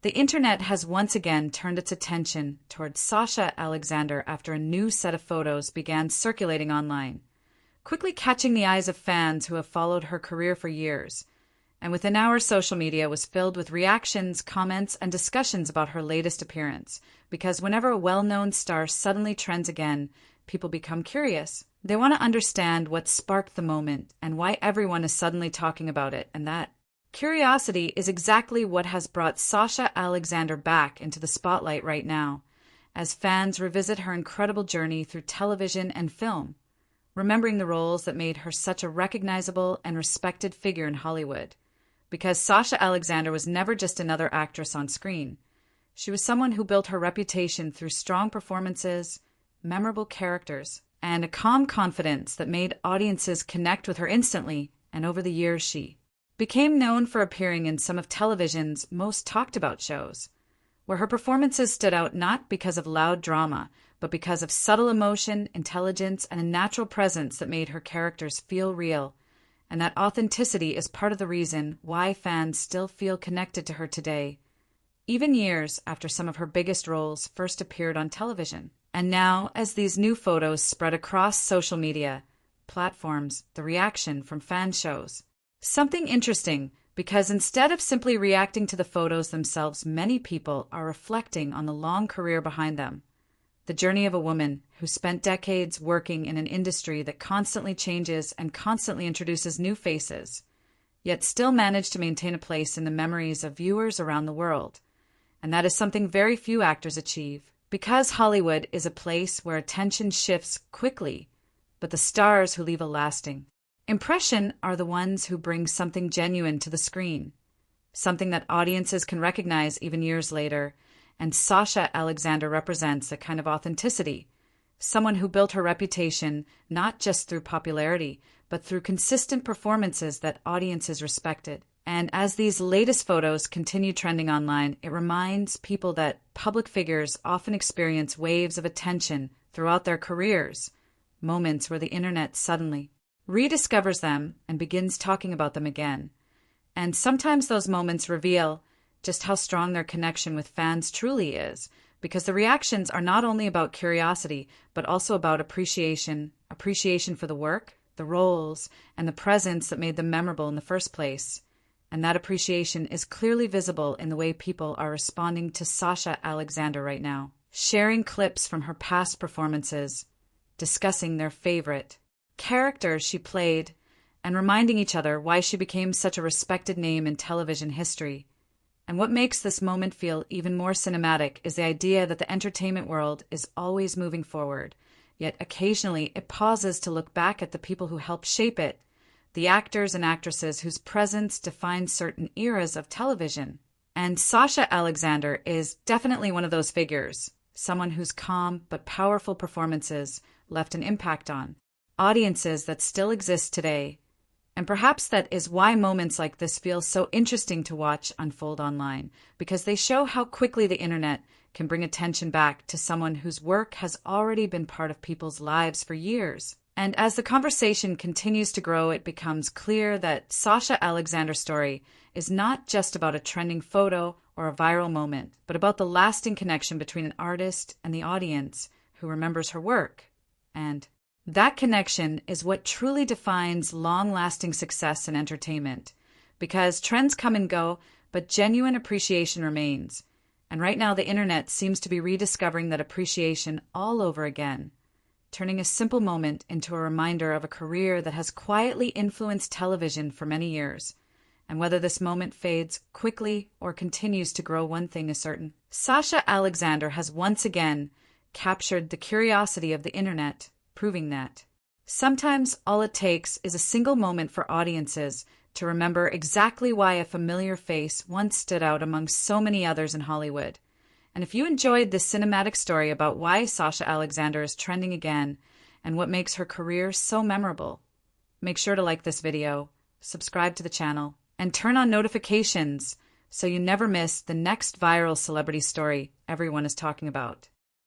The internet has once again turned its attention towards Sasha Alexander after a new set of photos began circulating online, quickly catching the eyes of fans who have followed her career for years. And within hours, social media was filled with reactions, comments, and discussions about her latest appearance, because whenever a well-known star suddenly trends again, people become curious. They want to understand what sparked the moment and why everyone is suddenly talking about it, and that curiosity is exactly what has brought Sasha Alexander back into the spotlight right now, as fans revisit her incredible journey through television and film, remembering the roles that made her such a recognizable and respected figure in Hollywood. Because Sasha Alexander was never just another actress on screen. She was someone who built her reputation through strong performances, memorable characters, and a calm confidence that made audiences connect with her instantly, and over the years she became known for appearing in some of television's most talked about shows, where her performances stood out not because of loud drama, but because of subtle emotion, intelligence, and a natural presence that made her characters feel real. And that authenticity is part of the reason why fans still feel connected to her today, even years after some of her biggest roles first appeared on television. And now, as these new photos spread across social media platforms, the reaction from fans shows something interesting, because instead of simply reacting to the photos themselves, many people are reflecting on the long career behind them. The journey of a woman who spent decades working in an industry that constantly changes and constantly introduces new faces, yet still managed to maintain a place in the memories of viewers around the world. And that is something very few actors achieve, because Hollywood is a place where attention shifts quickly, but the stars who leave a lasting impression are the ones who bring something genuine to the screen, something that audiences can recognize even years later. And Sasha Alexander represents that kind of authenticity, someone who built her reputation not just through popularity, but through consistent performances that audiences respected. And as these latest photos continue trending online, it reminds people that public figures often experience waves of attention throughout their careers, moments where the internet suddenly rediscovers them and begins talking about them again. And sometimes those moments reveal just how strong their connection with fans truly is, because the reactions are not only about curiosity, but also about appreciation for the work, the roles, and the presence that made them memorable in the first place. And that appreciation is clearly visible in the way people are responding to Sasha Alexander right now, sharing clips from her past performances, discussing their favorite characters she played, and reminding each other why she became such a respected name in television history. And what makes this moment feel even more cinematic is the idea that the entertainment world is always moving forward, yet occasionally it pauses to look back at the people who helped shape it, the actors and actresses whose presence defined certain eras of television. And Sasha Alexander is definitely one of those figures, someone whose calm but powerful performances left an impact on audiences that still exist today. And perhaps that is why moments like this feel so interesting to watch unfold online, because they show how quickly the internet can bring attention back to someone whose work has already been part of people's lives for years. And as the conversation continues to grow, it becomes clear that Sasha Alexander's story is not just about a trending photo or a viral moment, but about the lasting connection between an artist and the audience who remembers her work. And that connection is what truly defines long-lasting success in entertainment, because trends come and go, but genuine appreciation remains. And right now the internet seems to be rediscovering that appreciation all over again, turning a simple moment into a reminder of a career that has quietly influenced television for many years. And whether this moment fades quickly or continues to grow, one thing is certain: Sasha Alexander has once again captured the curiosity of the internet, proving that sometimes all it takes is a single moment for audiences to remember exactly why a familiar face once stood out among so many others in Hollywood. And if you enjoyed this cinematic story about why Sasha Alexander is trending again and what makes her career so memorable, make sure to like this video, subscribe to the channel, and turn on notifications so you never miss the next viral celebrity story everyone is talking about.